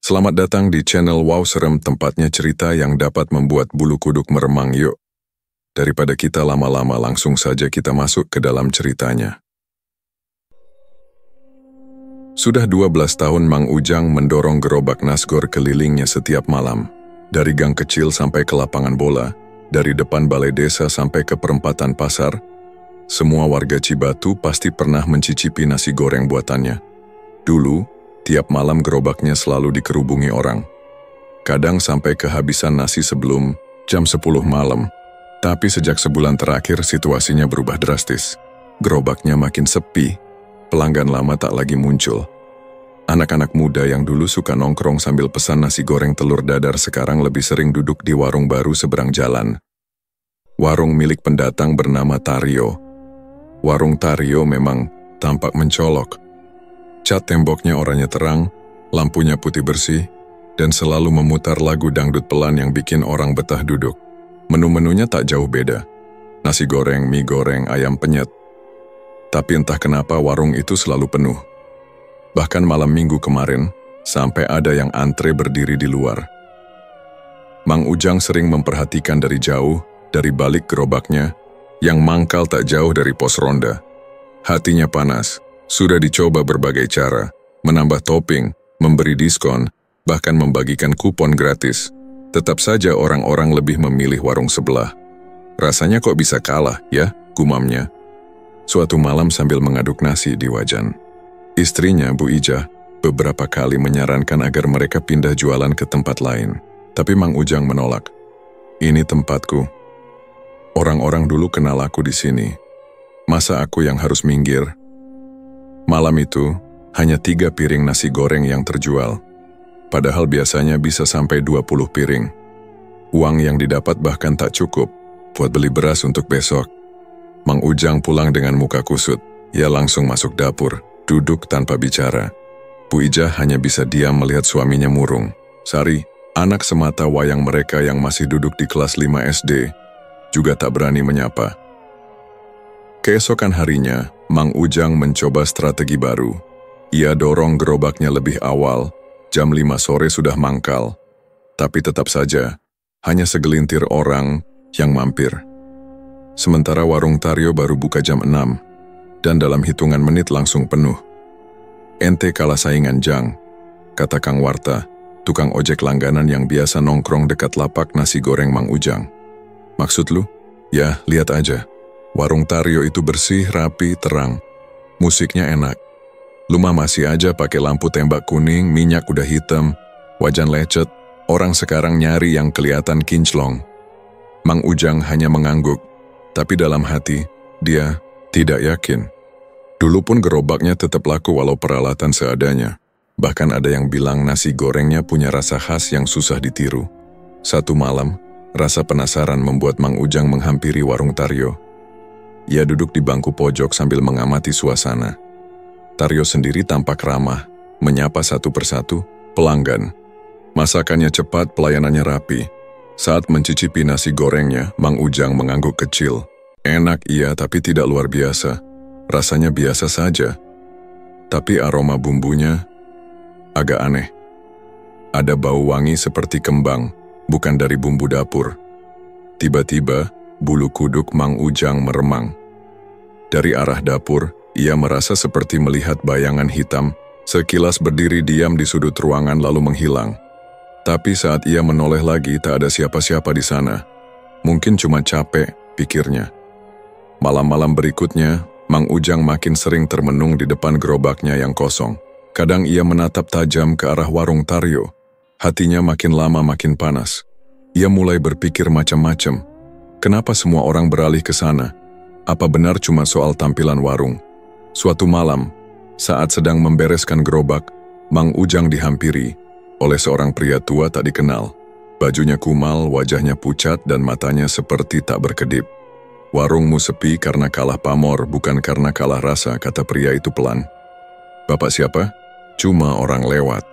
Selamat datang di channel Wow Serem, tempatnya cerita yang dapat membuat bulu kuduk meremang. Yuk, daripada kita lama-lama, langsung saja kita masuk ke dalam ceritanya. Sudah 12 tahun Mang Ujang mendorong gerobak Nasgor kelilingnya setiap malam. Dari gang kecil sampai ke lapangan bola, dari depan balai desa sampai ke perempatan pasar, semua warga Cibatu pasti pernah mencicipi nasi goreng buatannya. Dulu, tiap malam gerobaknya selalu dikerubungi orang. Kadang sampai kehabisan nasi sebelum jam 10 malam. Tapi sejak sebulan terakhir situasinya berubah drastis. Gerobaknya makin sepi, pelanggan lama tak lagi muncul. Anak-anak muda yang dulu suka nongkrong sambil pesan nasi goreng telur dadar sekarang lebih sering duduk di warung baru seberang jalan. Warung milik pendatang bernama Taryo. Warung Taryo memang tampak mencolok. Cat temboknya oranye terang, lampunya putih bersih, dan selalu memutar lagu dangdut pelan yang bikin orang betah duduk. Menu-menunya tak jauh beda. Nasi goreng, mie goreng, ayam penyet. Tapi entah kenapa warung itu selalu penuh. Bahkan malam minggu kemarin, sampai ada yang antre berdiri di luar. Mang Ujang sering memperhatikan dari jauh, dari balik gerobaknya, yang mangkal tak jauh dari pos ronda. Hatinya panas. Sudah dicoba berbagai cara, menambah topping, memberi diskon, bahkan membagikan kupon gratis. Tetap saja orang-orang lebih memilih warung sebelah. Rasanya kok bisa kalah, ya, gumamnya. Suatu malam sambil mengaduk nasi di wajan, istrinya, Bu Ijah, beberapa kali menyarankan agar mereka pindah jualan ke tempat lain. Tapi Mang Ujang menolak. Ini tempatku. Orang-orang dulu kenal aku di sini. Masa aku yang harus minggir? Malam itu, hanya 3 piring nasi goreng yang terjual. Padahal biasanya bisa sampai 20 piring. Uang yang didapat bahkan tak cukup buat beli beras untuk besok. Mang Ujang pulang dengan muka kusut. Ia langsung masuk dapur, duduk tanpa bicara. Bu Ijah hanya bisa diam melihat suaminya murung. Sari, anak semata wayang mereka yang masih duduk di kelas 5 SD, juga tak berani menyapa. Keesokan harinya, Mang Ujang mencoba strategi baru. Ia dorong gerobaknya lebih awal, jam 5 sore sudah mangkal. Tapi tetap saja, hanya segelintir orang yang mampir. Sementara warung Taryo baru buka jam 6, dan dalam hitungan menit langsung penuh. Ente kalah saingan, Jang, kata Kang Warta, tukang ojek langganan yang biasa nongkrong dekat lapak nasi goreng Mang Ujang. Maksud lu? Ya, lihat aja. Warung Taryo itu bersih, rapi, terang. Musiknya enak. Lu mah masih aja pakai lampu tembak kuning, minyak udah hitam, wajan lecet. Orang sekarang nyari yang kelihatan kinclong. Mang Ujang hanya mengangguk, tapi dalam hati, dia tidak yakin. Dulu pun gerobaknya tetap laku walau peralatan seadanya. Bahkan ada yang bilang nasi gorengnya punya rasa khas yang susah ditiru. Satu malam, rasa penasaran membuat Mang Ujang menghampiri warung Taryo. Ia duduk di bangku pojok sambil mengamati suasana. Taryo sendiri tampak ramah, menyapa satu persatu pelanggan. Masakannya cepat, pelayanannya rapi. Saat mencicipi nasi gorengnya, Mang Ujang mengangguk kecil. Enak iya, tapi tidak luar biasa. Rasanya biasa saja. Tapi aroma bumbunya agak aneh. Ada bau wangi seperti kembang, bukan dari bumbu dapur. Tiba-tiba, bulu kuduk Mang Ujang meremang. Dari arah dapur, ia merasa seperti melihat bayangan hitam, sekilas berdiri diam di sudut ruangan lalu menghilang. Tapi saat ia menoleh lagi, tak ada siapa-siapa di sana. Mungkin cuma capek, pikirnya. Malam-malam berikutnya, Mang Ujang makin sering termenung di depan gerobaknya yang kosong. Kadang ia menatap tajam ke arah warung Taryo. Hatinya makin lama makin panas. Ia mulai berpikir macam-macam. Kenapa semua orang beralih ke sana? Apa benar cuma soal tampilan warung? Suatu malam, saat sedang membereskan gerobak, Mang Ujang dihampiri oleh seorang pria tua tak dikenal. Bajunya kumal, wajahnya pucat, dan matanya seperti tak berkedip. Warungmu sepi karena kalah pamor, bukan karena kalah rasa, kata pria itu pelan. Bapak siapa? Cuma orang lewat.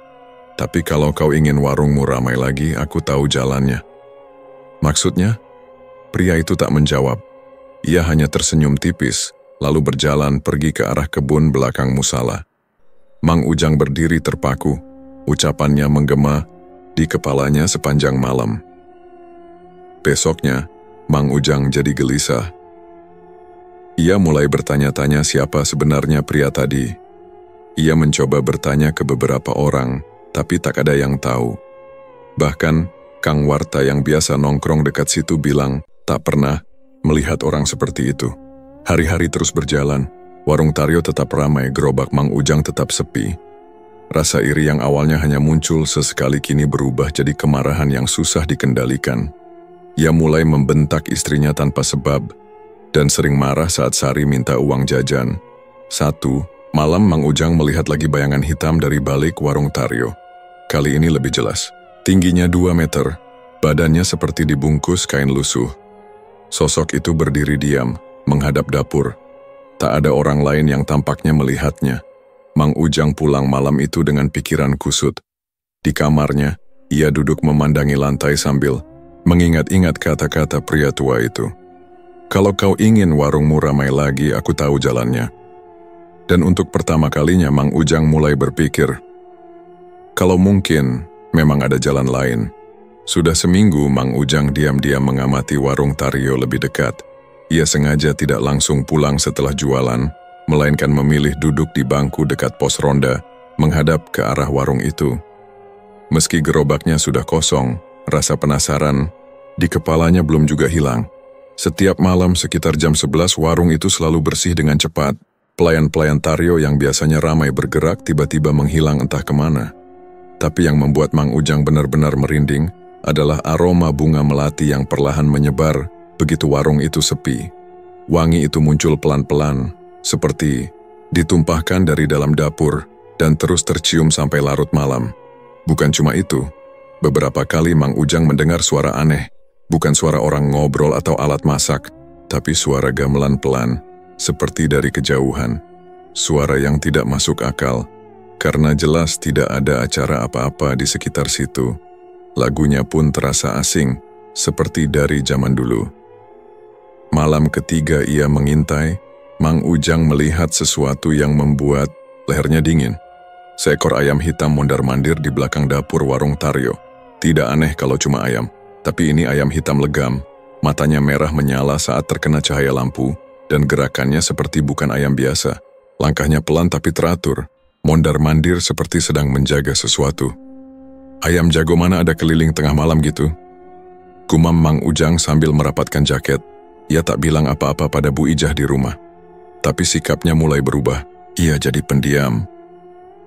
Tapi kalau kau ingin warungmu ramai lagi, aku tahu jalannya. Maksudnya? Pria itu tak menjawab. Ia hanya tersenyum tipis, lalu berjalan pergi ke arah kebun belakang musala. Mang Ujang berdiri terpaku. Ucapannya menggema di kepalanya sepanjang malam. Besoknya, Mang Ujang jadi gelisah. Ia mulai bertanya-tanya siapa sebenarnya pria tadi. Ia mencoba bertanya ke beberapa orang, tapi tak ada yang tahu. Bahkan, Kang Warta yang biasa nongkrong dekat situ bilang tak pernah melihat orang seperti itu. Hari-hari terus berjalan, warung Taryo tetap ramai, gerobak Mang Ujang tetap sepi. Rasa iri yang awalnya hanya muncul sesekali kini berubah jadi kemarahan yang susah dikendalikan. Ia mulai membentak istrinya tanpa sebab, dan sering marah saat Sari minta uang jajan. Satu malam Mang Ujang melihat lagi bayangan hitam dari balik warung Taryo. Kali ini lebih jelas. Tingginya 2 meter, badannya seperti dibungkus kain lusuh. Sosok itu berdiri diam, menghadap dapur. Tak ada orang lain yang tampaknya melihatnya. Mang Ujang pulang malam itu dengan pikiran kusut. Di kamarnya, ia duduk memandangi lantai sambil mengingat-ingat kata-kata pria tua itu. Kalau kau ingin warungmu ramai lagi, aku tahu jalannya. Dan untuk pertama kalinya Mang Ujang mulai berpikir, kalau mungkin memang ada jalan lain. Sudah seminggu Mang Ujang diam-diam mengamati warung Taryo lebih dekat. Ia sengaja tidak langsung pulang setelah jualan, melainkan memilih duduk di bangku dekat pos ronda, menghadap ke arah warung itu. Meski gerobaknya sudah kosong, rasa penasaran di kepalanya belum juga hilang. Setiap malam sekitar jam 11 warung itu selalu bersih dengan cepat. Pelayan-pelayan Taryo yang biasanya ramai bergerak tiba-tiba menghilang entah kemana. Tapi yang membuat Mang Ujang benar-benar merinding adalah aroma bunga melati yang perlahan menyebar begitu warung itu sepi. Wangi itu muncul pelan-pelan, seperti ditumpahkan dari dalam dapur dan terus tercium sampai larut malam. Bukan cuma itu, beberapa kali Mang Ujang mendengar suara aneh, bukan suara orang ngobrol atau alat masak, tapi suara gamelan pelan, seperti dari kejauhan. Suara yang tidak masuk akal, karena jelas tidak ada acara apa-apa di sekitar situ. Lagunya pun terasa asing, seperti dari zaman dulu. Malam ketiga ia mengintai, Mang Ujang melihat sesuatu yang membuat lehernya dingin. Seekor ayam hitam mondar-mandir di belakang dapur warung Taryo. Tidak aneh kalau cuma ayam, tapi ini ayam hitam legam. Matanya merah menyala saat terkena cahaya lampu, dan gerakannya seperti bukan ayam biasa. Langkahnya pelan tapi teratur, mondar-mandir seperti sedang menjaga sesuatu. Ayam jago mana ada keliling tengah malam gitu? Gumam Mang Ujang sambil merapatkan jaket. Ia tak bilang apa-apa pada Bu Ijah di rumah. Tapi sikapnya mulai berubah. Ia jadi pendiam.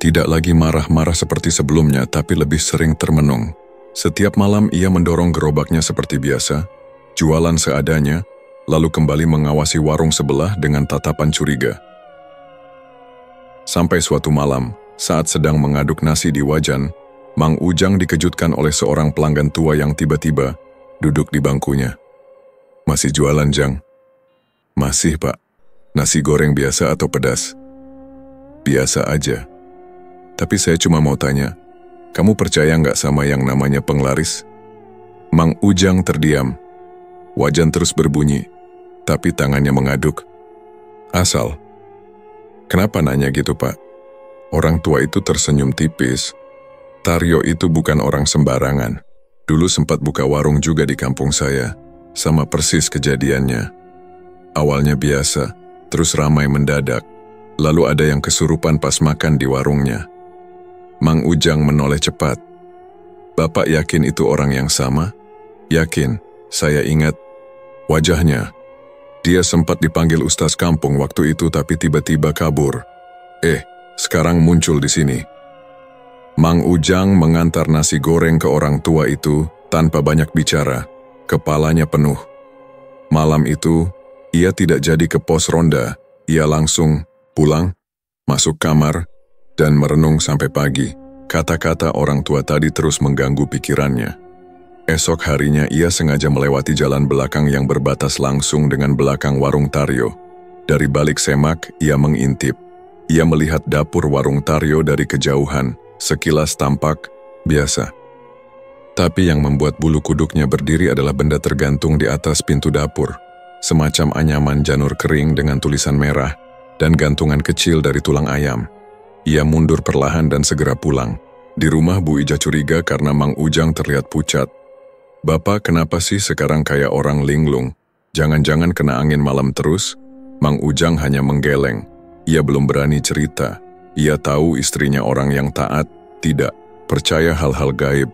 Tidak lagi marah-marah seperti sebelumnya, tapi lebih sering termenung. Setiap malam ia mendorong gerobaknya seperti biasa, jualan seadanya, lalu kembali mengawasi warung sebelah dengan tatapan curiga. Sampai suatu malam, saat sedang mengaduk nasi di wajan, Mang Ujang dikejutkan oleh seorang pelanggan tua yang tiba-tiba duduk di bangkunya. Masih jualan, Jang? Masih, Pak. Nasi goreng biasa atau pedas? Biasa aja. Tapi saya cuma mau tanya, kamu percaya nggak sama yang namanya penglaris? Mang Ujang terdiam. Wajan terus berbunyi, tapi tangannya mengaduk. Asal. Kenapa nanya gitu, Pak? Orang tua itu tersenyum tipis. Taryo itu bukan orang sembarangan. Dulu sempat buka warung juga di kampung saya. Sama persis kejadiannya. Awalnya biasa, terus ramai mendadak. Lalu ada yang kesurupan pas makan di warungnya. Mang Ujang menoleh cepat. Bapak yakin itu orang yang sama? Yakin, saya ingat wajahnya. Dia sempat dipanggil Ustaz kampung waktu itu tapi tiba-tiba kabur. Sekarang muncul di sini. Mang Ujang mengantar nasi goreng ke orang tua itu tanpa banyak bicara. Kepalanya penuh. Malam itu, ia tidak jadi ke pos ronda. Ia langsung pulang, masuk kamar, dan merenung sampai pagi. Kata-kata orang tua tadi terus mengganggu pikirannya. Esok harinya ia sengaja melewati jalan belakang yang berbatas langsung dengan belakang warung Taryo. Dari balik semak, ia mengintip. Ia melihat dapur warung Taryo dari kejauhan, sekilas tampak biasa. Tapi yang membuat bulu kuduknya berdiri adalah benda tergantung di atas pintu dapur. Semacam anyaman janur kering dengan tulisan merah, dan gantungan kecil dari tulang ayam. Ia mundur perlahan dan segera pulang. Di rumah Bu Ija curiga karena Mang Ujang terlihat pucat. "Bapak kenapa sih sekarang kayak orang linglung? Jangan-jangan kena angin malam terus?" Mang Ujang hanya menggeleng. Ia belum berani cerita. Ia tahu istrinya orang yang taat, tidak percaya hal-hal gaib.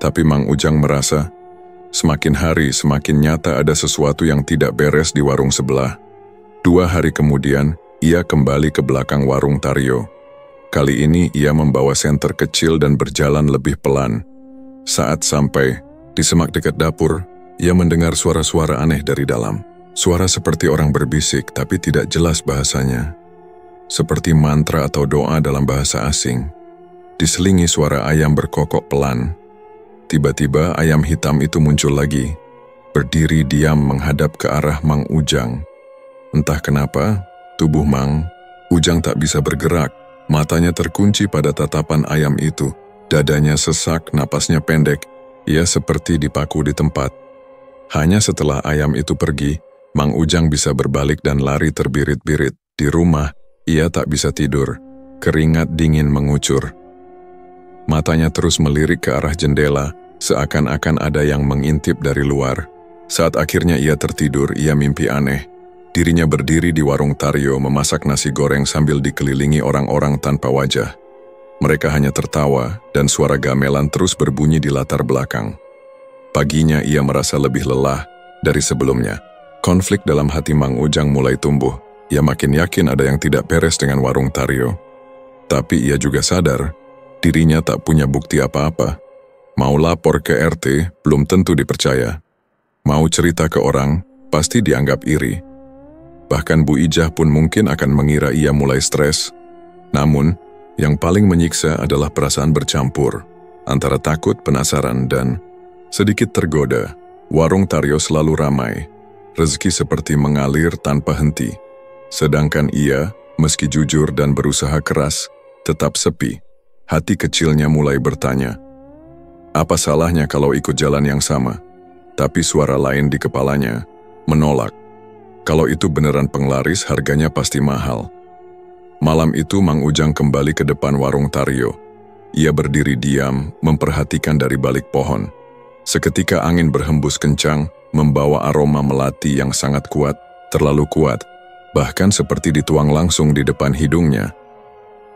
Tapi Mang Ujang merasa, semakin hari semakin nyata ada sesuatu yang tidak beres di warung sebelah. 2 hari kemudian, ia kembali ke belakang warung Taryo. Kali ini ia membawa senter kecil dan berjalan lebih pelan. Saat sampai di semak dekat dapur, ia mendengar suara-suara aneh dari dalam. Suara seperti orang berbisik tapi tidak jelas bahasanya. Seperti mantra atau doa dalam bahasa asing. Diselingi suara ayam berkokok pelan. Tiba-tiba ayam hitam itu muncul lagi. Berdiri diam menghadap ke arah Mang Ujang. Entah kenapa, tubuh Mang Ujang tak bisa bergerak. Matanya terkunci pada tatapan ayam itu. Dadanya sesak, napasnya pendek. Ia seperti dipaku di tempat. Hanya setelah ayam itu pergi, Mang Ujang bisa berbalik dan lari terbirit-birit. Di rumah, ia tak bisa tidur. Keringat dingin mengucur. Matanya terus melirik ke arah jendela, seakan-akan ada yang mengintip dari luar. Saat akhirnya ia tertidur, ia mimpi aneh. Dirinya berdiri di warung Taryo memasak nasi goreng sambil dikelilingi orang-orang tanpa wajah. Mereka hanya tertawa dan suara gamelan terus berbunyi di latar belakang. Paginya ia merasa lebih lelah dari sebelumnya. Konflik dalam hati Mang Ujang mulai tumbuh. Ia makin yakin ada yang tidak beres dengan warung Taryo. Tapi ia juga sadar, dirinya tak punya bukti apa-apa. Mau lapor ke RT, belum tentu dipercaya. Mau cerita ke orang, pasti dianggap iri. Bahkan Bu Ijah pun mungkin akan mengira ia mulai stres. Namun, yang paling menyiksa adalah perasaan bercampur, antara takut, penasaran, dan sedikit tergoda. Warung Taryo selalu ramai. Rezeki seperti mengalir tanpa henti. Sedangkan ia, meski jujur dan berusaha keras, tetap sepi. Hati kecilnya mulai bertanya, apa salahnya kalau ikut jalan yang sama? Tapi suara lain di kepalanya menolak. Kalau itu beneran penglaris, harganya pasti mahal. Malam itu Mang Ujang kembali ke depan warung Taryo. Ia berdiri diam, memperhatikan dari balik pohon. Seketika angin berhembus kencang, membawa aroma melati yang sangat kuat, terlalu kuat, bahkan seperti dituang langsung di depan hidungnya.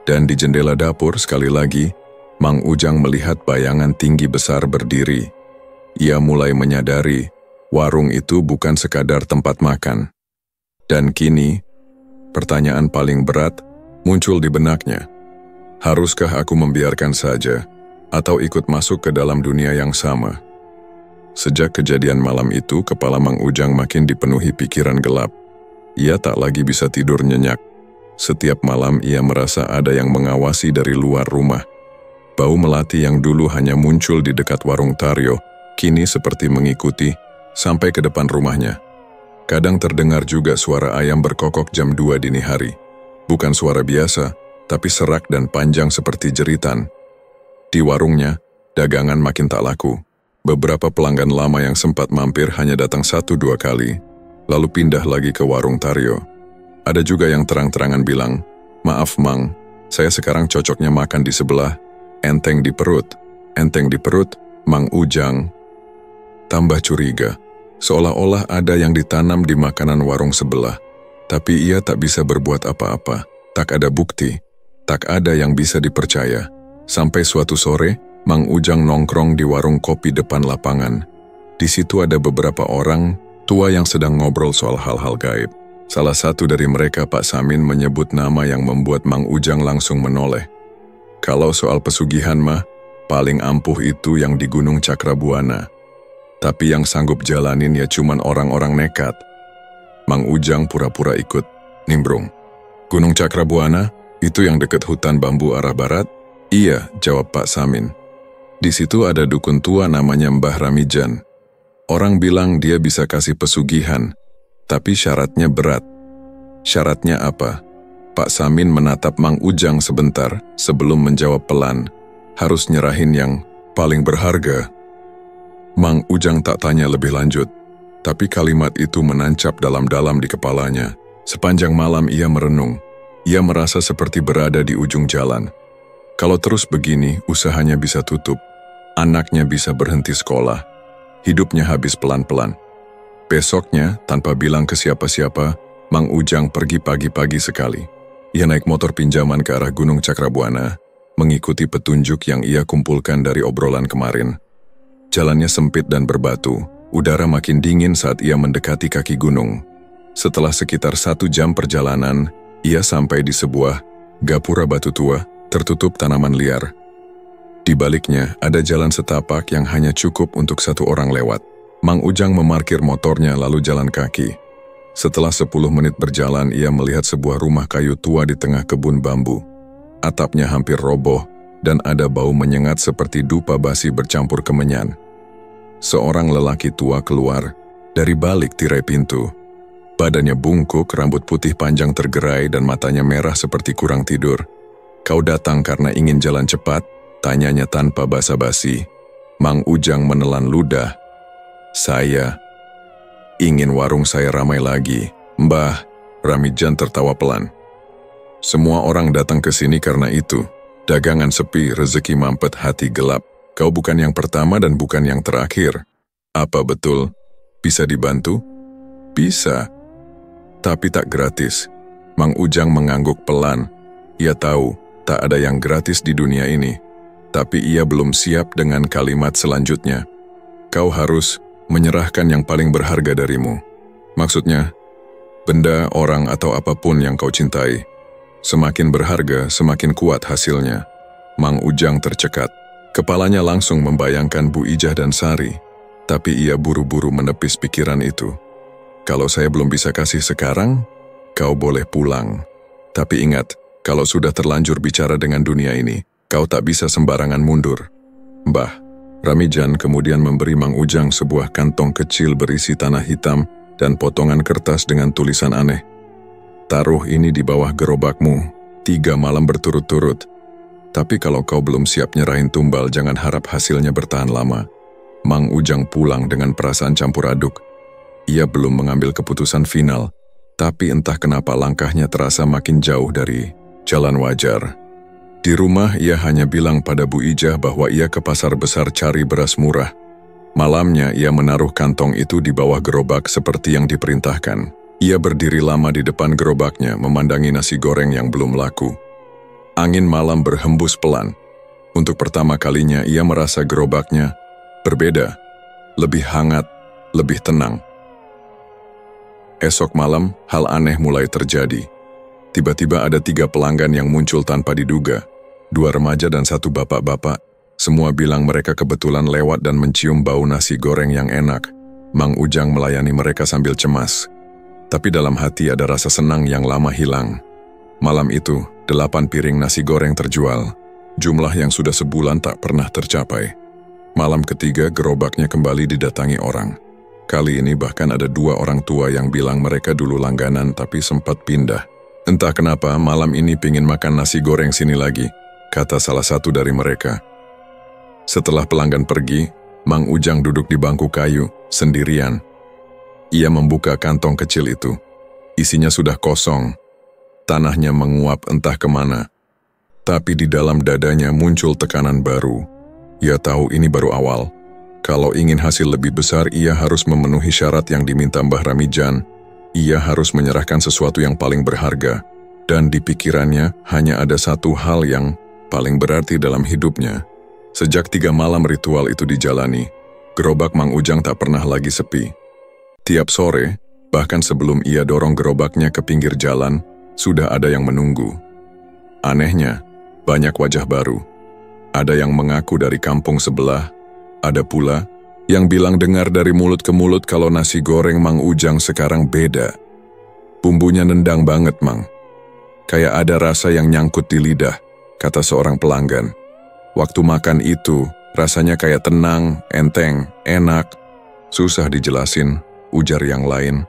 Dan di jendela dapur sekali lagi, Mang Ujang melihat bayangan tinggi besar berdiri. Ia mulai menyadari, warung itu bukan sekadar tempat makan. Dan kini, pertanyaan paling berat muncul di benaknya. Haruskah aku membiarkan saja, atau ikut masuk ke dalam dunia yang sama? Sejak kejadian malam itu, kepala Mang Ujang makin dipenuhi pikiran gelap. Ia tak lagi bisa tidur nyenyak. Setiap malam ia merasa ada yang mengawasi dari luar rumah. Bau melati yang dulu hanya muncul di dekat warung Taryo, kini seperti mengikuti sampai ke depan rumahnya. Kadang terdengar juga suara ayam berkokok jam 2 dini hari. Bukan suara biasa, tapi serak dan panjang seperti jeritan. Di warungnya, dagangan makin tak laku. Beberapa pelanggan lama yang sempat mampir hanya datang 1-2 kali, lalu pindah lagi ke warung Taryo. Ada juga yang terang-terangan bilang, "Maaf Mang, saya sekarang cocoknya makan di sebelah, enteng di perut." Enteng di perut, Mang Ujang tambah curiga. Seolah-olah ada yang ditanam di makanan warung sebelah. Tapi ia tak bisa berbuat apa-apa. Tak ada bukti. Tak ada yang bisa dipercaya. Sampai suatu sore, Mang Ujang nongkrong di warung kopi depan lapangan. Di situ ada beberapa orang tua yang sedang ngobrol soal hal-hal gaib. Salah satu dari mereka, Pak Samin, menyebut nama yang membuat Mang Ujang langsung menoleh. Kalau soal pesugihan mah, paling ampuh itu yang di Gunung Cakrabuana. Tapi yang sanggup jalanin ya cuman orang-orang nekat. Mang Ujang pura-pura ikut, nimbrung. Gunung Cakrabuana, itu yang dekat hutan bambu arah barat? Iya, jawab Pak Samin. Di situ ada dukun tua namanya Mbah Ramijan. Orang bilang dia bisa kasih pesugihan, tapi syaratnya berat. Syaratnya apa? Pak Samin menatap Mang Ujang sebentar sebelum menjawab pelan. Harus nyerahin yang paling berharga. Mang Ujang tak tanya lebih lanjut, tapi kalimat itu menancap dalam-dalam di kepalanya. Sepanjang malam ia merenung. Ia merasa seperti berada di ujung jalan. Kalau terus begini, usahanya bisa tutup, anaknya bisa berhenti sekolah, hidupnya habis pelan-pelan. Besoknya, tanpa bilang ke siapa-siapa, Mang Ujang pergi pagi-pagi sekali. Ia naik motor pinjaman ke arah Gunung Cakrabuana, mengikuti petunjuk yang ia kumpulkan dari obrolan kemarin. Jalannya sempit dan berbatu, udara makin dingin saat ia mendekati kaki gunung. Setelah sekitar 1 jam perjalanan, ia sampai di sebuah gapura batu tua, tertutup tanaman liar. Di baliknya, ada jalan setapak yang hanya cukup untuk 1 orang lewat. Mang Ujang memarkir motornya lalu jalan kaki. Setelah 10 menit berjalan, ia melihat sebuah rumah kayu tua di tengah kebun bambu. Atapnya hampir roboh, dan ada bau menyengat seperti dupa basi bercampur kemenyan. Seorang lelaki tua keluar dari balik tirai pintu. Badannya bungkuk, rambut putih panjang tergerai, dan matanya merah seperti kurang tidur. "Kau datang karena ingin jalan cepat?" tanyanya tanpa basa-basi. Mang Ujang menelan ludah. "Saya ingin warung saya ramai lagi, Mbah." Ramijan tertawa pelan. "Semua orang datang ke sini karena itu. Dagangan sepi, rezeki mampet, hati gelap. Kau bukan yang pertama dan bukan yang terakhir. Apa betul? Bisa dibantu?" "Bisa. Tapi tak gratis." Mang Ujang mengangguk pelan. Ia tahu tak ada yang gratis di dunia ini. Tapi ia belum siap dengan kalimat selanjutnya. "Kau harus menyerahkan yang paling berharga darimu." "Maksudnya, benda, orang, atau apapun yang kau cintai. Semakin berharga, semakin kuat hasilnya." Mang Ujang tercekat. Kepalanya langsung membayangkan Bu Ijah dan Sari. Tapi ia buru-buru menepis pikiran itu. "Kalau saya belum bisa kasih sekarang, kau boleh pulang. Tapi ingat, kalau sudah terlanjur bicara dengan dunia ini, kau tak bisa sembarangan mundur." "Mbah." Ramijan kemudian memberi Mang Ujang sebuah kantong kecil berisi tanah hitam dan potongan kertas dengan tulisan aneh. "Taruh ini di bawah gerobakmu, 3 malam berturut-turut. Tapi kalau kau belum siap nyerahin tumbal, jangan harap hasilnya bertahan lama." Mang Ujang pulang dengan perasaan campur aduk. Ia belum mengambil keputusan final, tapi entah kenapa langkahnya terasa makin jauh dari jalan wajar. Di rumah ia hanya bilang pada Bu Ijah bahwa ia ke pasar besar cari beras murah. Malamnya ia menaruh kantong itu di bawah gerobak seperti yang diperintahkan. Ia berdiri lama di depan gerobaknya memandangi nasi goreng yang belum laku. Angin malam berhembus pelan. Untuk pertama kalinya ia merasa gerobaknya berbeda, lebih hangat, lebih tenang. Esok malam, hal aneh mulai terjadi. Tiba-tiba ada 3 pelanggan yang muncul tanpa diduga. 2 remaja dan 1 bapak-bapak. Semua bilang mereka kebetulan lewat dan mencium bau nasi goreng yang enak. Mang Ujang melayani mereka sambil cemas. Tapi dalam hati ada rasa senang yang lama hilang. Malam itu, 8 piring nasi goreng terjual. Jumlah yang sudah sebulan tak pernah tercapai. Malam ketiga, gerobaknya kembali didatangi orang. Kali ini bahkan ada 2 orang tua yang bilang mereka dulu langganan tapi sempat pindah. "Entah kenapa malam ini pingin makan nasi goreng sini lagi," kata salah satu dari mereka. Setelah pelanggan pergi, Mang Ujang duduk di bangku kayu, sendirian. Ia membuka kantong kecil itu. Isinya sudah kosong. Tanahnya menguap entah kemana. Tapi di dalam dadanya muncul tekanan baru. Ia tahu ini baru awal. Kalau ingin hasil lebih besar, ia harus memenuhi syarat yang diminta Mbah Ramijan. Ia harus menyerahkan sesuatu yang paling berharga. Dan di pikirannya hanya ada satu hal yang paling berarti dalam hidupnya. Sejak 3 malam ritual itu dijalani, gerobak Mang Ujang tak pernah lagi sepi. Tiap sore, bahkan sebelum ia dorong gerobaknya ke pinggir jalan, sudah ada yang menunggu. Anehnya, banyak wajah baru. Ada yang mengaku dari kampung sebelah, ada pula yang bilang dengar dari mulut ke mulut kalau nasi goreng Mang Ujang sekarang beda. Bumbunya nendang banget, Mang. Kayak ada rasa yang nyangkut di lidah, kata seorang pelanggan. Waktu makan itu, rasanya kayak tenang, enteng, enak. Susah dijelasin, ujar yang lain.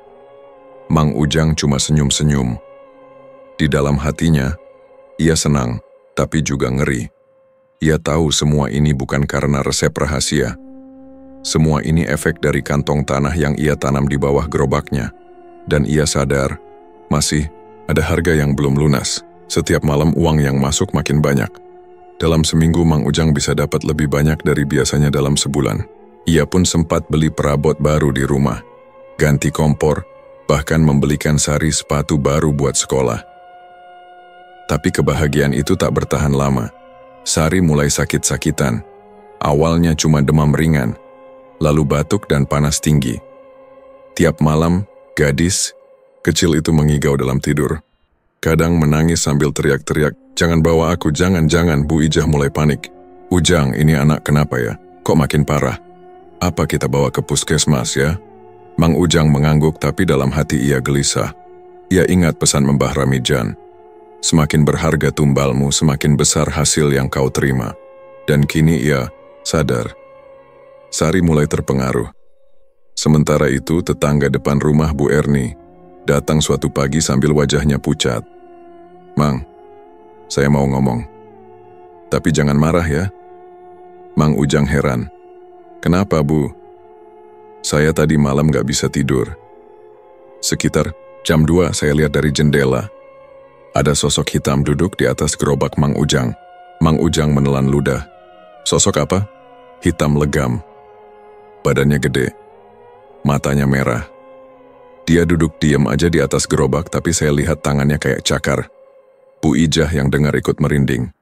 Mang Ujang cuma senyum-senyum. Di dalam hatinya, ia senang, tapi juga ngeri. Ia tahu semua ini bukan karena resep rahasia. Semua ini efek dari kantong tanah yang ia tanam di bawah gerobaknya. Dan ia sadar, masih ada harga yang belum lunas. Setiap malam uang yang masuk makin banyak. Dalam seminggu Mang Ujang bisa dapat lebih banyak dari biasanya dalam sebulan. Ia pun sempat beli perabot baru di rumah, ganti kompor, bahkan membelikan Sari sepatu baru buat sekolah. Tapi kebahagiaan itu tak bertahan lama. Sari mulai sakit-sakitan. Awalnya cuma demam ringan, lalu batuk dan panas tinggi. Tiap malam, gadis kecil itu mengigau dalam tidur. Kadang menangis sambil teriak-teriak, "Jangan bawa aku, jangan." Bu Ijah mulai panik. "Ujang, ini anak kenapa ya? Kok makin parah? Apa kita bawa ke puskesmas ya?" Mang Ujang mengangguk tapi dalam hati ia gelisah. Ia ingat pesan Mbah Ramijan. Semakin berharga tumbalmu, semakin besar hasil yang kau terima. Dan kini ia sadar. Sari mulai terpengaruh. Sementara itu, tetangga depan rumah Bu Erni datang suatu pagi sambil wajahnya pucat. "Mang, saya mau ngomong. Tapi jangan marah ya." Mang Ujang heran. "Kenapa, Bu?" "Saya tadi malam gak bisa tidur. Sekitar jam 2 saya lihat dari jendela. Ada sosok hitam duduk di atas gerobak Mang Ujang." Mang Ujang menelan ludah. "Sosok apa?" "Hitam legam. Badannya gede. Matanya merah. Dia duduk diam aja di atas gerobak, tapi saya lihat tangannya kayak cakar." Bu Ijah yang dengar ikut merinding.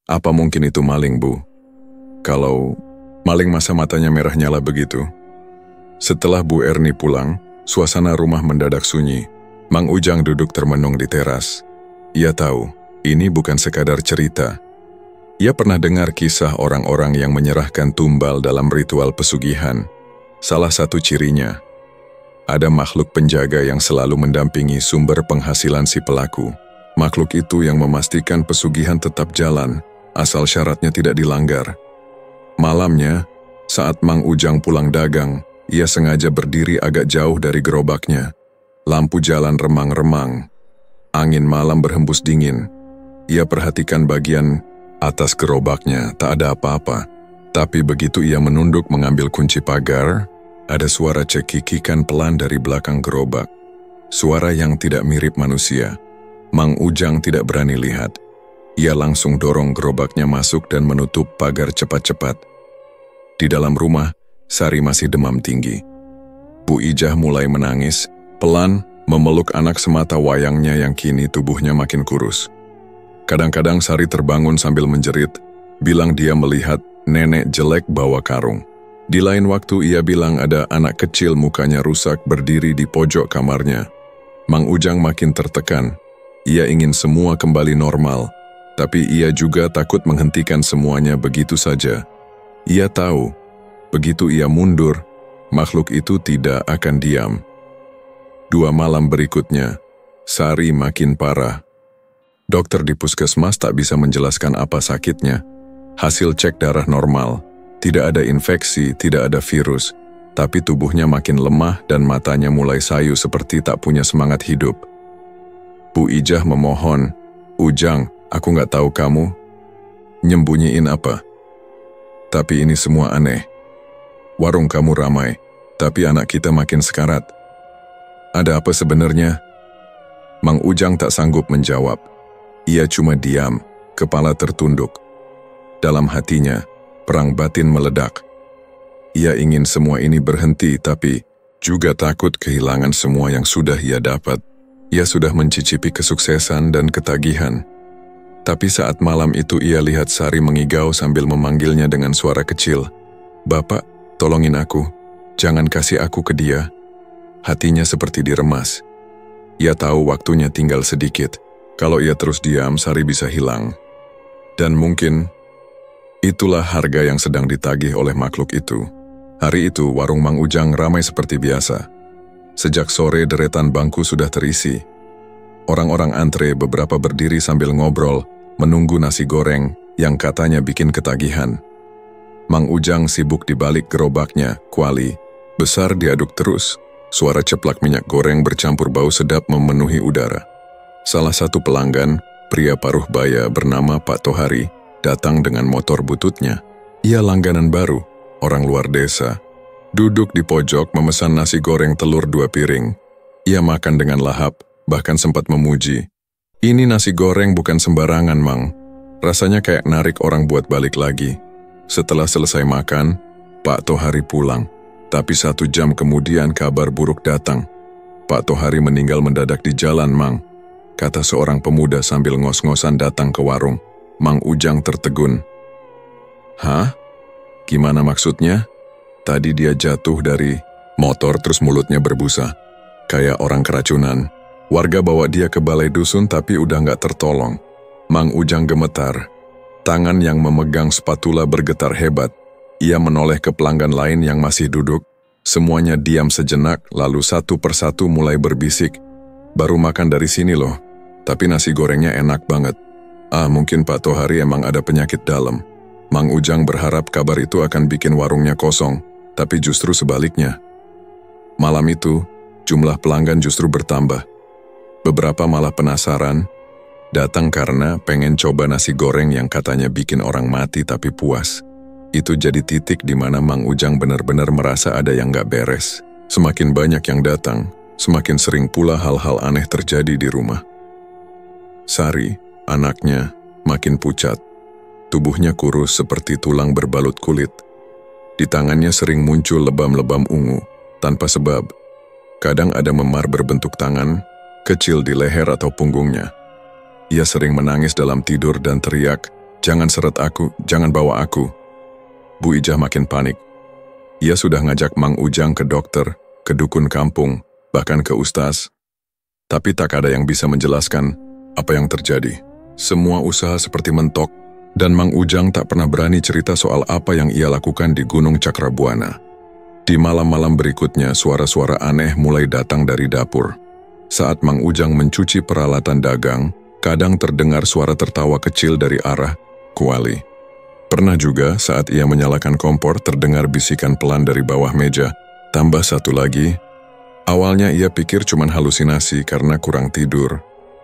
"Apa mungkin itu maling, Bu? Kalau maling masa matanya merah nyala begitu?" Setelah Bu Erni pulang, suasana rumah mendadak sunyi. Mang Ujang duduk termenung di teras. Ia tahu, ini bukan sekadar cerita. Ia pernah dengar kisah orang-orang yang menyerahkan tumbal dalam ritual pesugihan. Salah satu cirinya, ada makhluk penjaga yang selalu mendampingi sumber penghasilan si pelaku. Makhluk itu yang memastikan pesugihan tetap jalan, asal syaratnya tidak dilanggar. Malamnya, saat Mang Ujang pulang dagang, ia sengaja berdiri agak jauh dari gerobaknya. Lampu jalan remang-remang. Angin malam berhembus dingin. Ia perhatikan bagian atas gerobaknya, tak ada apa-apa. Tapi begitu ia menunduk mengambil kunci pagar, ada suara cekikikan pelan dari belakang gerobak. Suara yang tidak mirip manusia. Mang Ujang tidak berani lihat. Ia langsung dorong gerobaknya masuk dan menutup pagar cepat-cepat. Di dalam rumah, Sari masih demam tinggi. Bu Ijah mulai menangis, pelan memeluk anak semata wayangnya yang kini tubuhnya makin kurus. Kadang-kadang Sari terbangun sambil menjerit, bilang dia melihat nenek jelek bawa karung. Di lain waktu ia bilang ada anak kecil mukanya rusak berdiri di pojok kamarnya. Mang Ujang makin tertekan. Ia ingin semua kembali normal, tapi ia juga takut menghentikan semuanya begitu saja. Ia tahu, begitu ia mundur, makhluk itu tidak akan diam. 2 malam berikutnya, Sari makin parah. Dokter di puskesmas tak bisa menjelaskan apa sakitnya. Hasil cek darah normal. Tidak ada infeksi, tidak ada virus, tapi tubuhnya makin lemah dan matanya mulai sayu seperti tak punya semangat hidup. Bu Ijah memohon, "Ujang, aku nggak tahu kamu nyembunyiin apa. Tapi ini semua aneh. Warung kamu ramai, tapi anak kita makin sekarat. Ada apa sebenarnya?" Mang Ujang tak sanggup menjawab. Ia cuma diam, kepala tertunduk. Dalam hatinya, perang batin meledak. Ia ingin semua ini berhenti, tapi juga takut kehilangan semua yang sudah ia dapat. Ia sudah mencicipi kesuksesan dan ketagihan. Tapi saat malam itu ia lihat Sari mengigau sambil memanggilnya dengan suara kecil. "Bapak, tolongin aku. Jangan kasih aku ke dia." Hatinya seperti diremas. Ia tahu waktunya tinggal sedikit. Kalau ia terus diam, Sari bisa hilang. Dan mungkin itulah harga yang sedang ditagih oleh makhluk itu. Hari itu, warung Mang Ujang ramai seperti biasa. Sejak sore, deretan bangku sudah terisi. Orang-orang antre, beberapa berdiri sambil ngobrol, menunggu nasi goreng yang katanya bikin ketagihan. Mang Ujang sibuk di balik gerobaknya, kuali. Besar diaduk terus. Suara ceplak minyak goreng bercampur bau sedap memenuhi udara. Salah satu pelanggan, pria paruh baya bernama Pak Tohari, datang dengan motor bututnya. Ia langganan baru, orang luar desa. Duduk di pojok memesan nasi goreng telur 2 piring. Ia makan dengan lahap, bahkan sempat memuji. "Ini nasi goreng bukan sembarangan, Mang. Rasanya kayak narik orang buat balik lagi. Setelah selesai makan, Pak Tohari pulang. Tapi 1 jam kemudian kabar buruk datang. Pak Tohari meninggal mendadak di jalan, Mang, kata seorang pemuda sambil ngos-ngosan datang ke warung. Mang Ujang tertegun. Hah? Gimana maksudnya? Tadi dia jatuh dari motor terus mulutnya berbusa. Kayak orang keracunan. Warga bawa dia ke balai dusun tapi udah gak tertolong. Mang Ujang gemetar. Tangan yang memegang spatula bergetar hebat. Ia menoleh ke pelanggan lain yang masih duduk. Semuanya diam sejenak, lalu satu persatu mulai berbisik. Baru makan dari sini loh, tapi nasi gorengnya enak banget. Mungkin Pak Tohari emang ada penyakit dalam. Mang Ujang berharap kabar itu akan bikin warungnya kosong, tapi justru sebaliknya. Malam itu, jumlah pelanggan justru bertambah. Beberapa malah penasaran, datang karena pengen coba nasi goreng yang katanya bikin orang mati tapi puas. Itu jadi titik di mana Mang Ujang benar-benar merasa ada yang gak beres. Semakin banyak yang datang, semakin sering pula hal-hal aneh terjadi di rumah. Sari, anaknya, makin pucat. Tubuhnya kurus seperti tulang berbalut kulit. Di tangannya sering muncul lebam-lebam ungu, tanpa sebab. Kadang ada memar berbentuk tangan, kecil di leher atau punggungnya. Ia sering menangis dalam tidur dan teriak, "Jangan seret aku, jangan bawa aku." Bu Ijah makin panik. Ia sudah ngajak Mang Ujang ke dokter, ke dukun kampung, bahkan ke ustaz. Tapi tak ada yang bisa menjelaskan apa yang terjadi. Semua usaha seperti mentok, dan Mang Ujang tak pernah berani cerita soal apa yang ia lakukan di Gunung Cakrabuana. Di malam-malam berikutnya, suara-suara aneh mulai datang dari dapur. Saat Mang Ujang mencuci peralatan dagang, kadang terdengar suara tertawa kecil dari arah kuali. Pernah juga saat ia menyalakan kompor terdengar bisikan pelan dari bawah meja. Tambah satu lagi, awalnya ia pikir cuman halusinasi karena kurang tidur.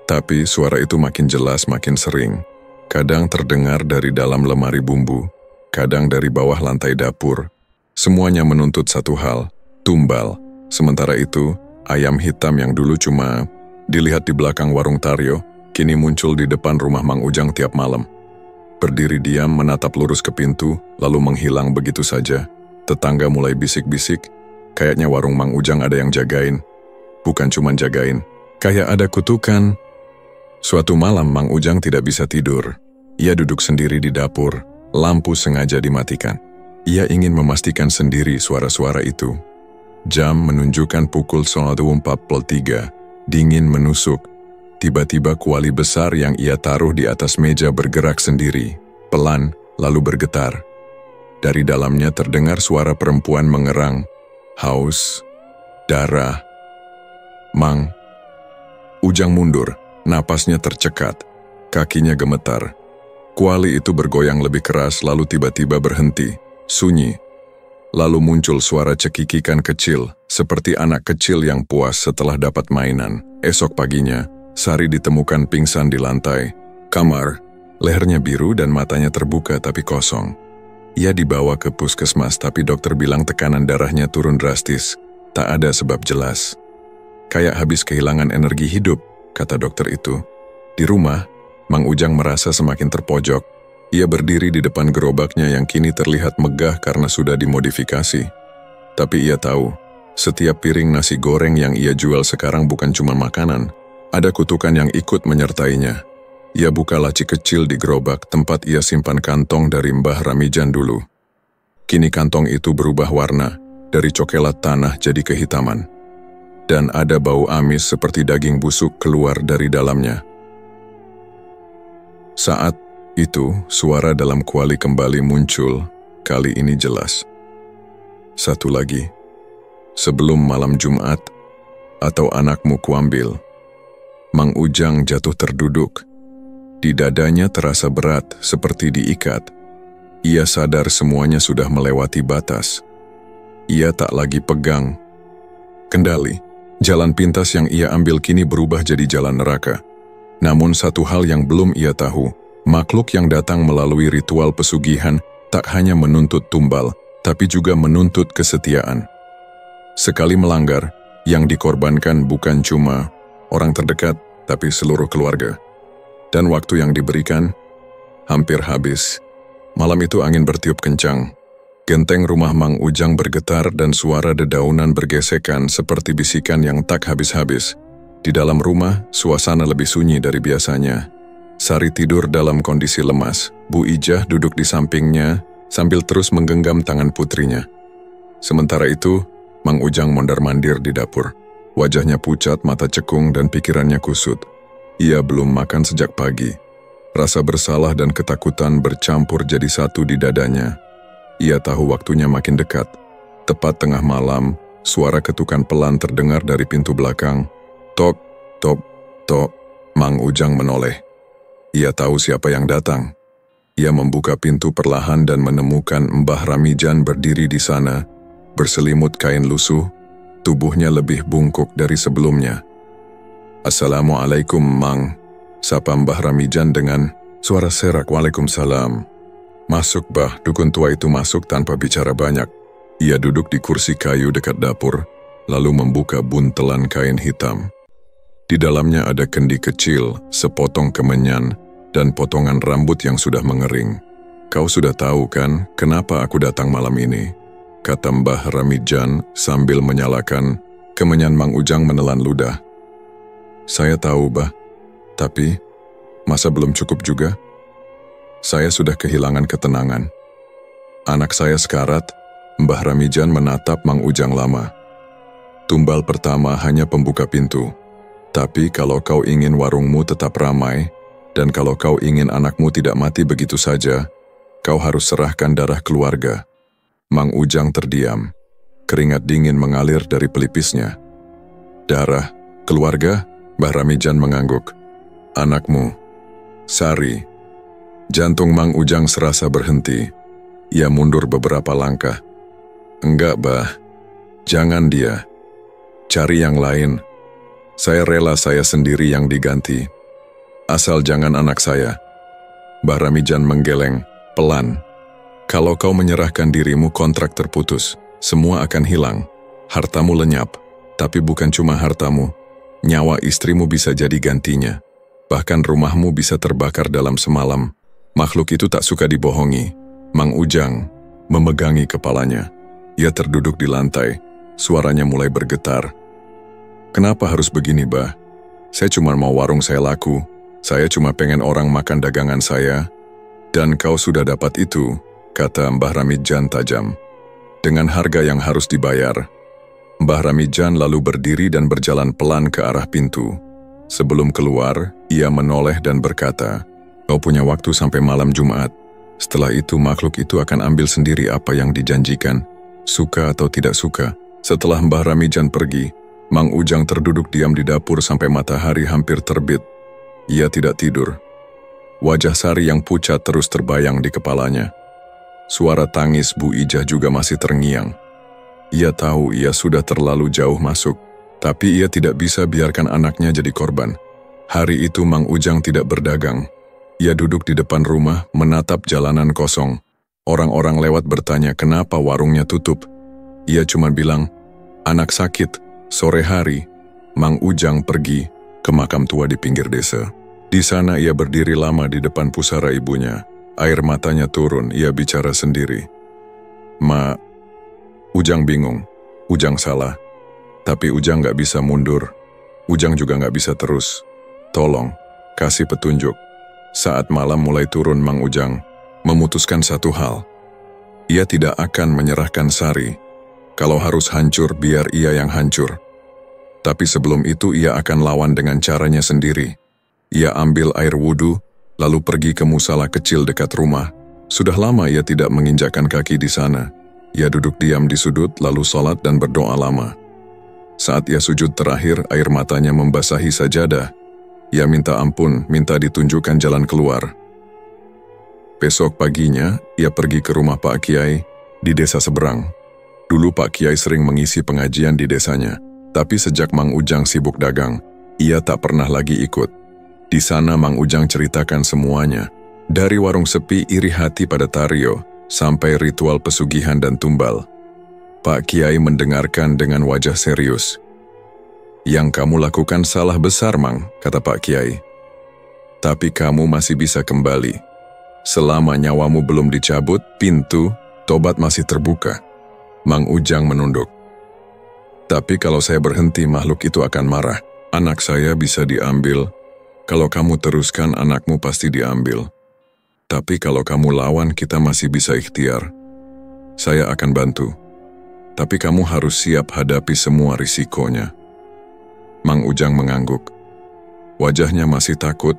Tapi suara itu makin jelas makin sering. Kadang terdengar dari dalam lemari bumbu, kadang dari bawah lantai dapur. Semuanya menuntut satu hal, tumbal. Sementara itu, ayam hitam yang dulu cuma dilihat di belakang warung Taryo, kini muncul di depan rumah Mang Ujang tiap malam. Berdiri diam menatap lurus ke pintu, lalu menghilang begitu saja. Tetangga mulai bisik-bisik, kayaknya warung Mang Ujang ada yang jagain. Bukan cuma jagain, kayak ada kutukan. Suatu malam Mang Ujang tidak bisa tidur. Ia duduk sendiri di dapur, lampu sengaja dimatikan. Ia ingin memastikan sendiri suara-suara itu. Jam menunjukkan pukul 1.43, dingin menusuk. Tiba-tiba kuali besar yang ia taruh di atas meja bergerak sendiri, pelan, lalu bergetar. Dari dalamnya terdengar suara perempuan mengerang, haus, darah. Mang Ujang mundur, napasnya tercekat, kakinya gemetar. Kuali itu bergoyang lebih keras lalu tiba-tiba berhenti, sunyi. Lalu muncul suara cekikikan kecil, seperti anak kecil yang puas setelah dapat mainan. Esok paginya, Sari ditemukan pingsan di lantai kamar, lehernya biru dan matanya terbuka tapi kosong. Ia dibawa ke puskesmas tapi dokter bilang tekanan darahnya turun drastis, tak ada sebab jelas. Kayak habis kehilangan energi hidup, kata dokter itu. Di rumah, Mang Ujang merasa semakin terpojok. Ia berdiri di depan gerobaknya yang kini terlihat megah karena sudah dimodifikasi. Tapi ia tahu, setiap piring nasi goreng yang ia jual sekarang bukan cuma makanan. Ada kutukan yang ikut menyertainya. Ia buka laci kecil di gerobak tempat ia simpan kantong dari Mbah Ramijan dulu. Kini kantong itu berubah warna, dari cokelat tanah jadi kehitaman. Dan ada bau amis seperti daging busuk keluar dari dalamnya. Saat itu, suara dalam kuali kembali muncul, kali ini jelas. Satu lagi, sebelum malam Jumat, atau anakmu kuambil. Mang Ujang jatuh terduduk. Di dadanya terasa berat, seperti diikat. Ia sadar semuanya sudah melewati batas. Ia tak lagi pegang kendali. Jalan pintas yang ia ambil kini berubah jadi jalan neraka. Namun satu hal yang belum ia tahu, makhluk yang datang melalui ritual pesugihan tak hanya menuntut tumbal, tapi juga menuntut kesetiaan. Sekali melanggar, yang dikorbankan bukan cuma orang terdekat, tapi seluruh keluarga. Dan waktu yang diberikan hampir habis. Malam itu angin bertiup kencang. Genteng rumah Mang Ujang bergetar dan suara dedaunan bergesekan seperti bisikan yang tak habis-habis. Di dalam rumah, suasana lebih sunyi dari biasanya. Sari tidur dalam kondisi lemas. Bu Ijah duduk di sampingnya sambil terus menggenggam tangan putrinya. Sementara itu, Mang Ujang mondar-mandir di dapur. Wajahnya pucat, mata cekung, dan pikirannya kusut. Ia belum makan sejak pagi. Rasa bersalah dan ketakutan bercampur jadi satu di dadanya. Ia tahu waktunya makin dekat. Tepat tengah malam, suara ketukan pelan terdengar dari pintu belakang. Tok, tok, tok. Mang Ujang menoleh. Ia tahu siapa yang datang. Ia membuka pintu perlahan dan menemukan Mbah Ramijan berdiri di sana, berselimut kain lusuh, tubuhnya lebih bungkuk dari sebelumnya. Assalamualaikum, Mang. Sapa Mbah Ramijan dengan suara serak. Waalaikumsalam. Masuk, Bah. Dukun tua itu masuk tanpa bicara banyak. Ia duduk di kursi kayu dekat dapur, lalu membuka buntelan kain hitam. Di dalamnya ada kendi kecil, sepotong kemenyan, dan potongan rambut yang sudah mengering. Kau sudah tahu kan kenapa aku datang malam ini? Kata Mbah Ramijan sambil menyalakan kemenyan. Mang Ujang menelan ludah. Saya tahu, Bah. Tapi, masa belum cukup juga? Saya sudah kehilangan ketenangan. Anak saya sekarat. Mbah Ramijan menatap Mang Ujang lama. Tumbal pertama hanya pembuka pintu. Tapi kalau kau ingin warungmu tetap ramai, dan kalau kau ingin anakmu tidak mati begitu saja, kau harus serahkan darah keluarga. Mang Ujang terdiam. Keringat dingin mengalir dari pelipisnya. Darah keluarga? Mbah Ramijan mengangguk. Anakmu, Sari. Jantung Mang Ujang serasa berhenti. Ia mundur beberapa langkah. Enggak, Bah. Jangan dia. Cari yang lain. Saya rela saya sendiri yang diganti. Asal jangan anak saya. Mbah Ramijan menggeleng, pelan. Kalau kau menyerahkan dirimu, kontrak terputus. Semua akan hilang. Hartamu lenyap. Tapi bukan cuma hartamu. Nyawa istrimu bisa jadi gantinya. Bahkan rumahmu bisa terbakar dalam semalam. Makhluk itu tak suka dibohongi. Mang Ujang memegangi kepalanya. Ia terduduk di lantai. Suaranya mulai bergetar. Kenapa harus begini, Bah? Saya cuma mau warung saya laku. Saya cuma pengen orang makan dagangan saya. Dan kau sudah dapat itu, kata Mbah Ramijan tajam. Dengan harga yang harus dibayar. Mbah Ramijan lalu berdiri dan berjalan pelan ke arah pintu. Sebelum keluar, ia menoleh dan berkata, kau punya waktu sampai malam Jumat. Setelah itu makhluk itu akan ambil sendiri apa yang dijanjikan, suka atau tidak suka. Setelah Mbah Ramijan pergi, Mang Ujang terduduk diam di dapur sampai matahari hampir terbit. Ia tidak tidur. Wajah Sari yang pucat terus terbayang di kepalanya. Suara tangis Bu Ijah juga masih terngiang. Ia tahu ia sudah terlalu jauh masuk, tapi ia tidak bisa biarkan anaknya jadi korban. Hari itu Mang Ujang tidak berdagang. Ia duduk di depan rumah, menatap jalanan kosong. Orang-orang lewat bertanya kenapa warungnya tutup. Ia cuma bilang, anak sakit. Sore hari, Mang Ujang pergi ke makam tua di pinggir desa. Di sana ia berdiri lama di depan pusara ibunya. Air matanya turun, ia bicara sendiri. Ma, Ujang bingung. Ujang salah. Tapi Ujang gak bisa mundur. Ujang juga gak bisa terus. Tolong, kasih petunjuk. Saat malam mulai turun, Mang Ujang memutuskan satu hal. Ia tidak akan menyerahkan Sari. Kalau harus hancur, biar ia yang hancur. Tapi sebelum itu ia akan lawan dengan caranya sendiri. Ia ambil air wudhu, lalu pergi ke musala kecil dekat rumah. Sudah lama ia tidak menginjakkan kaki di sana. Ia duduk diam di sudut, lalu sholat dan berdoa lama. Saat ia sujud terakhir, air matanya membasahi sajadah. Ia minta ampun, minta ditunjukkan jalan keluar. Besok paginya, ia pergi ke rumah Pak Kiai di desa seberang. Dulu Pak Kiai sering mengisi pengajian di desanya, tapi sejak Mang Ujang sibuk dagang, ia tak pernah lagi ikut. Di sana Mang Ujang ceritakan semuanya, dari warung sepi iri hati pada Tario, sampai ritual pesugihan dan tumbal. Pak Kiai mendengarkan dengan wajah serius. Yang kamu lakukan salah besar, Mang, kata Pak Kiai. Tapi kamu masih bisa kembali. Selama nyawamu belum dicabut, pintu tobat masih terbuka. Mang Ujang menunduk. Tapi kalau saya berhenti, makhluk itu akan marah. Anak saya bisa diambil. Kalau kamu teruskan, anakmu pasti diambil. Tapi kalau kamu lawan, kita masih bisa ikhtiar. Saya akan bantu. Tapi kamu harus siap hadapi semua risikonya. Mang Ujang mengangguk. Wajahnya masih takut,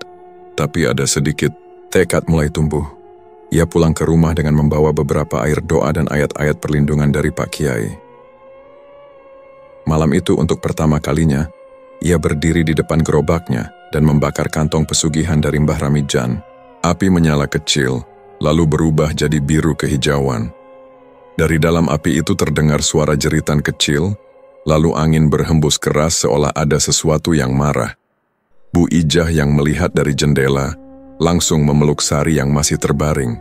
tapi ada sedikit tekad mulai tumbuh. Ia pulang ke rumah dengan membawa beberapa air doa dan ayat-ayat perlindungan dari Pak Kiai. Malam itu untuk pertama kalinya, ia berdiri di depan gerobaknya dan membakar kantong pesugihan dari Mbah Ramijan. Api menyala kecil, lalu berubah jadi biru kehijauan. Dari dalam api itu terdengar suara jeritan kecil, lalu angin berhembus keras seolah ada sesuatu yang marah. Bu Ijah yang melihat dari jendela, langsung memeluk Sari yang masih terbaring.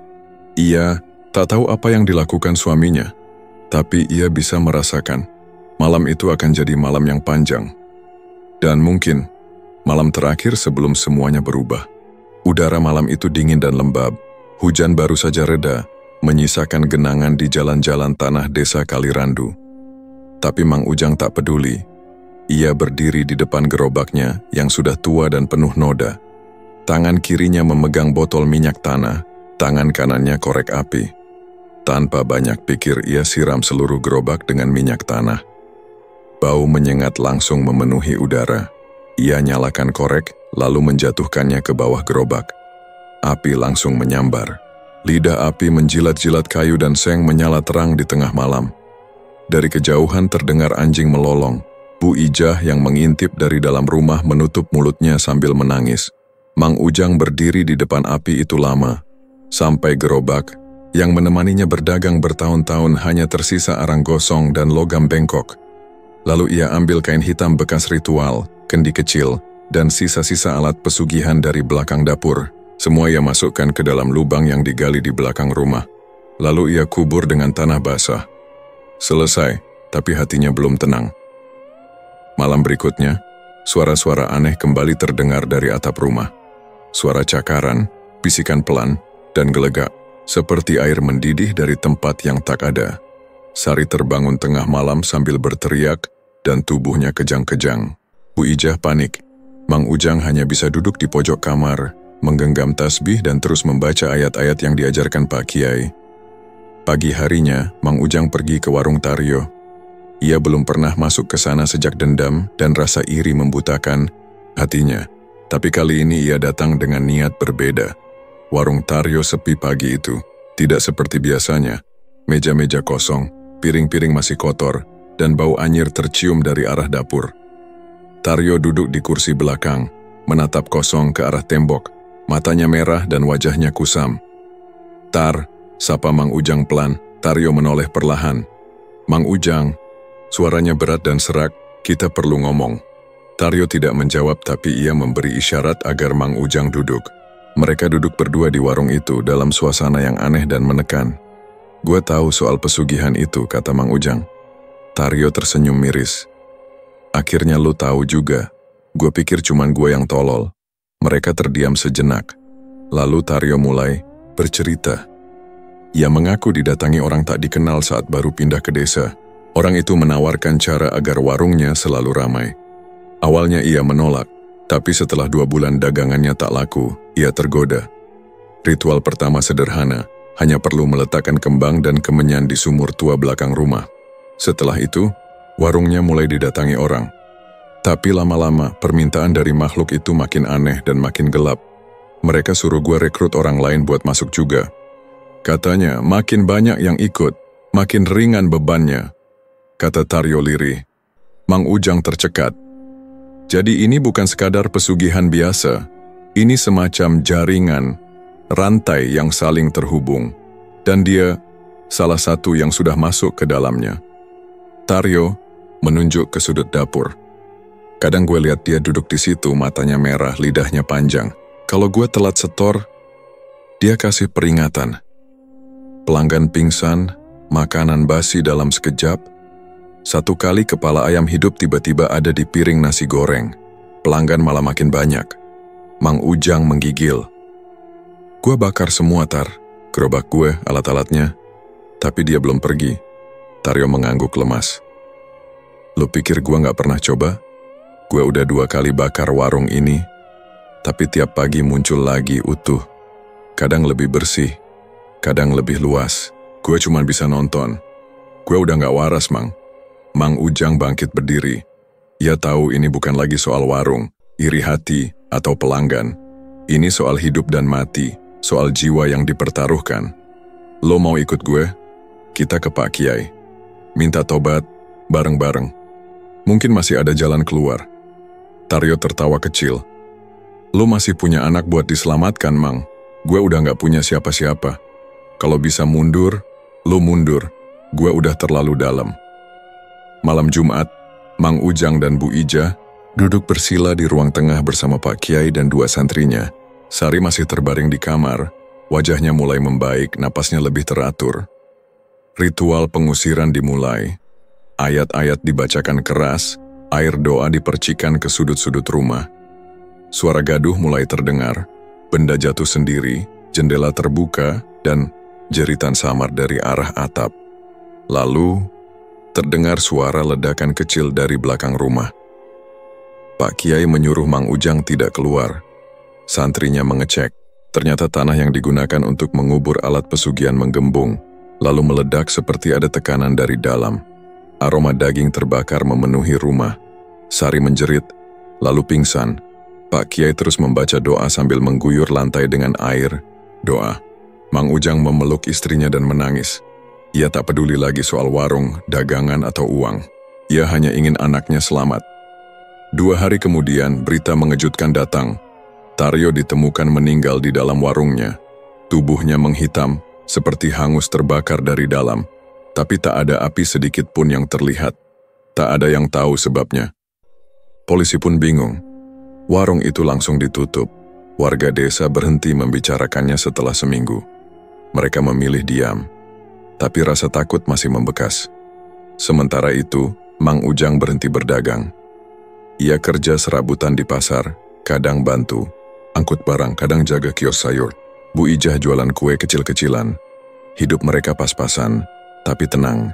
Ia tak tahu apa yang dilakukan suaminya, tapi ia bisa merasakan malam itu akan jadi malam yang panjang. Dan mungkin malam terakhir sebelum semuanya berubah. Udara malam itu dingin dan lembab, hujan baru saja reda, menyisakan genangan di jalan-jalan tanah desa Kalirandu. Tapi Mang Ujang tak peduli. Ia berdiri di depan gerobaknya yang sudah tua dan penuh noda. Tangan kirinya memegang botol minyak tanah, tangan kanannya korek api. Tanpa banyak pikir ia siram seluruh gerobak dengan minyak tanah. Bau menyengat langsung memenuhi udara. Ia nyalakan korek, lalu menjatuhkannya ke bawah gerobak. Api langsung menyambar. Lidah api menjilat-jilat kayu dan seng menyala terang di tengah malam. Dari kejauhan terdengar anjing melolong. Bu Ijah yang mengintip dari dalam rumah menutup mulutnya sambil menangis. Mang Ujang berdiri di depan api itu lama. Sampai gerobak yang menemaninya berdagang bertahun-tahun hanya tersisa arang gosong dan logam bengkok. Lalu ia ambil kain hitam bekas ritual, kendi kecil, dan sisa-sisa alat pesugihan dari belakang dapur. Semua ia masukkan ke dalam lubang yang digali di belakang rumah. Lalu ia kubur dengan tanah basah. Selesai, tapi hatinya belum tenang. Malam berikutnya, suara-suara aneh kembali terdengar dari atap rumah. Suara cakaran, bisikan pelan, dan gelegak, seperti air mendidih dari tempat yang tak ada. Sari terbangun tengah malam sambil berteriak, dan tubuhnya kejang-kejang. Bu Ijah panik. Mang Ujang hanya bisa duduk di pojok kamar, menggenggam tasbih dan terus membaca ayat-ayat yang diajarkan Pak Kiai. Pagi harinya, Mang Ujang pergi ke warung Taryo. Ia belum pernah masuk ke sana sejak dendam dan rasa iri membutakan hatinya. Tapi kali ini ia datang dengan niat berbeda. Warung Taryo sepi pagi itu, tidak seperti biasanya. Meja-meja kosong, piring-piring masih kotor, dan bau anyir tercium dari arah dapur. Taryo duduk di kursi belakang, menatap kosong ke arah tembok. Matanya merah dan wajahnya kusam. "Tar," sapa Mang Ujang pelan. Taryo menoleh perlahan. "Mang Ujang," suaranya berat dan serak, "kita perlu ngomong." Taryo tidak menjawab tapi ia memberi isyarat agar Mang Ujang duduk. Mereka duduk berdua di warung itu dalam suasana yang aneh dan menekan. "Gua tahu soal pesugihan itu," kata Mang Ujang. Taryo tersenyum miris. "Akhirnya lu tahu juga. Gua pikir cuman gua yang tolol." Mereka terdiam sejenak. Lalu Taryo mulai bercerita. Ia mengaku didatangi orang tak dikenal saat baru pindah ke desa. Orang itu menawarkan cara agar warungnya selalu ramai. Awalnya ia menolak, tapi setelah 2 bulan dagangannya tak laku, ia tergoda. Ritual pertama sederhana, hanya perlu meletakkan kembang dan kemenyan di sumur tua belakang rumah. Setelah itu, warungnya mulai didatangi orang. Tapi lama-lama, permintaan dari makhluk itu makin aneh dan makin gelap. Mereka suruh gue rekrut orang lain buat masuk juga. Katanya, makin banyak yang ikut, makin ringan bebannya, kata Taryo lirih. Mang Ujang tercekat. Jadi ini bukan sekadar pesugihan biasa. Ini semacam jaringan, rantai yang saling terhubung. Dan dia salah satu yang sudah masuk ke dalamnya. Taryo menunjuk ke sudut dapur. Kadang gue lihat dia duduk di situ, matanya merah, lidahnya panjang. Kalau gue telat setor, dia kasih peringatan. Pelanggan pingsan, makanan basi dalam sekejap. Satu kali kepala ayam hidup tiba-tiba ada di piring nasi goreng. Pelanggan malah makin banyak. Mang Ujang menggigil. Gua bakar semua, Tar. Gerobak gue, alat-alatnya. Tapi dia belum pergi. Taryo mengangguk lemas. Lo pikir gua gak pernah coba? Gua udah 2 kali bakar warung ini. Tapi tiap pagi muncul lagi utuh. Kadang lebih bersih. Kadang lebih luas. Gue cuma bisa nonton. Gue udah gak waras, Mang. Mang Ujang bangkit berdiri. Ia tahu ini bukan lagi soal warung, iri hati, atau pelanggan. Ini soal hidup dan mati, soal jiwa yang dipertaruhkan. Lo mau ikut gue? Kita ke Pak Kiai. Minta tobat, bareng-bareng. Mungkin masih ada jalan keluar. Taryo tertawa kecil. Lo masih punya anak buat diselamatkan, Mang. Gue udah gak punya siapa-siapa. Kalau bisa mundur, lo mundur. Gue udah terlalu dalam. Malam Jumat, Mang Ujang dan Bu Ija duduk bersila di ruang tengah bersama Pak Kiai dan 2 santrinya. Sari masih terbaring di kamar, wajahnya mulai membaik, napasnya lebih teratur. Ritual pengusiran dimulai. Ayat-ayat dibacakan keras, air doa dipercikan ke sudut-sudut rumah. Suara gaduh mulai terdengar, benda jatuh sendiri, jendela terbuka, dan jeritan samar dari arah atap. Lalu, terdengar suara ledakan kecil dari belakang rumah. Pak Kiai menyuruh Mang Ujang tidak keluar. Santrinya mengecek, ternyata tanah yang digunakan untuk mengubur alat pesugihan menggembung, lalu meledak seperti ada tekanan dari dalam. Aroma daging terbakar memenuhi rumah. Sari menjerit, lalu pingsan. Pak Kiai terus membaca doa sambil mengguyur lantai dengan air. Doa. Mang Ujang memeluk istrinya dan menangis. Ia tak peduli lagi soal warung, dagangan, atau uang. Ia hanya ingin anaknya selamat. 2 hari kemudian, berita mengejutkan datang. Taryo ditemukan meninggal di dalam warungnya. Tubuhnya menghitam, seperti hangus terbakar dari dalam. Tapi tak ada api sedikit pun yang terlihat. Tak ada yang tahu sebabnya. Polisi pun bingung. Warung itu langsung ditutup. Warga desa berhenti membicarakannya setelah seminggu. Mereka memilih diam. Tapi rasa takut masih membekas. Sementara itu, Mang Ujang berhenti berdagang. Ia kerja serabutan di pasar, kadang bantu, angkut barang, kadang jaga kios sayur. Bu Ijah jualan kue kecil-kecilan. Hidup mereka pas-pasan, tapi tenang.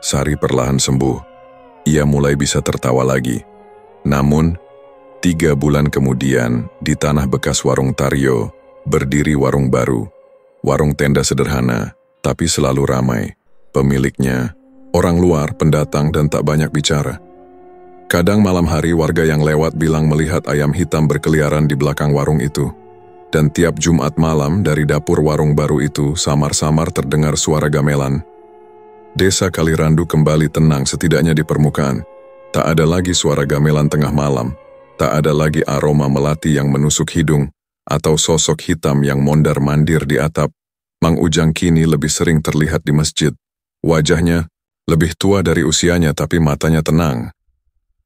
Sari perlahan sembuh. Ia mulai bisa tertawa lagi. Namun, 3 bulan kemudian, di tanah bekas warung Taryo, berdiri warung baru. Warung tenda sederhana, tapi selalu ramai. Pemiliknya, orang luar, pendatang, dan tak banyak bicara. Kadang malam hari warga yang lewat bilang melihat ayam hitam berkeliaran di belakang warung itu. Dan tiap Jumat malam dari dapur warung baru itu samar-samar terdengar suara gamelan. Desa Kalirandu kembali tenang setidaknya di permukaan. Tak ada lagi suara gamelan tengah malam. Tak ada lagi aroma melati yang menusuk hidung atau sosok hitam yang mondar-mandir di atap. Mang Ujang kini lebih sering terlihat di masjid. Wajahnya lebih tua dari usianya tapi matanya tenang.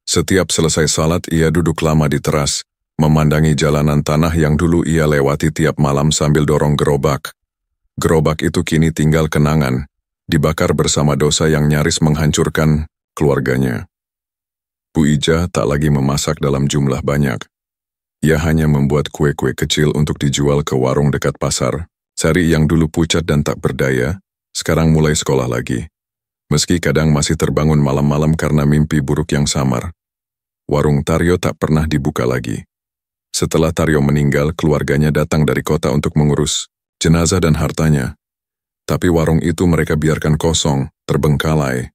Setiap selesai salat ia duduk lama di teras, memandangi jalanan tanah yang dulu ia lewati tiap malam sambil dorong gerobak. Gerobak itu kini tinggal kenangan, dibakar bersama dosa yang nyaris menghancurkan keluarganya. Bu Ija tak lagi memasak dalam jumlah banyak. Ia hanya membuat kue-kue kecil untuk dijual ke warung dekat pasar. Sari yang dulu pucat dan tak berdaya, sekarang mulai sekolah lagi. Meski kadang masih terbangun malam-malam karena mimpi buruk yang samar. Warung Taryo tak pernah dibuka lagi. Setelah Taryo meninggal, keluarganya datang dari kota untuk mengurus jenazah dan hartanya. Tapi warung itu mereka biarkan kosong, terbengkalai.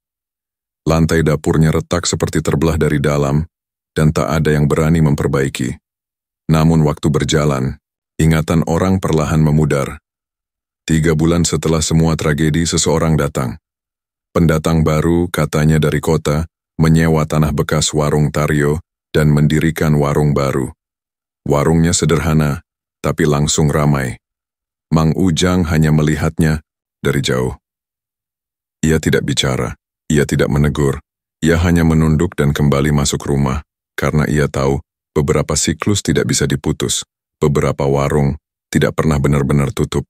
Lantai dapurnya retak seperti terbelah dari dalam, dan tak ada yang berani memperbaiki. Namun waktu berjalan, ingatan orang perlahan memudar. 3 bulan setelah semua tragedi, seseorang datang. Pendatang baru, katanya dari kota, menyewa tanah bekas warung Taryo dan mendirikan warung baru. Warungnya sederhana, tapi langsung ramai. Mang Ujang hanya melihatnya dari jauh. Ia tidak bicara, ia tidak menegur, ia hanya menunduk dan kembali masuk rumah, karena ia tahu beberapa siklus tidak bisa diputus, beberapa warung tidak pernah benar-benar tutup.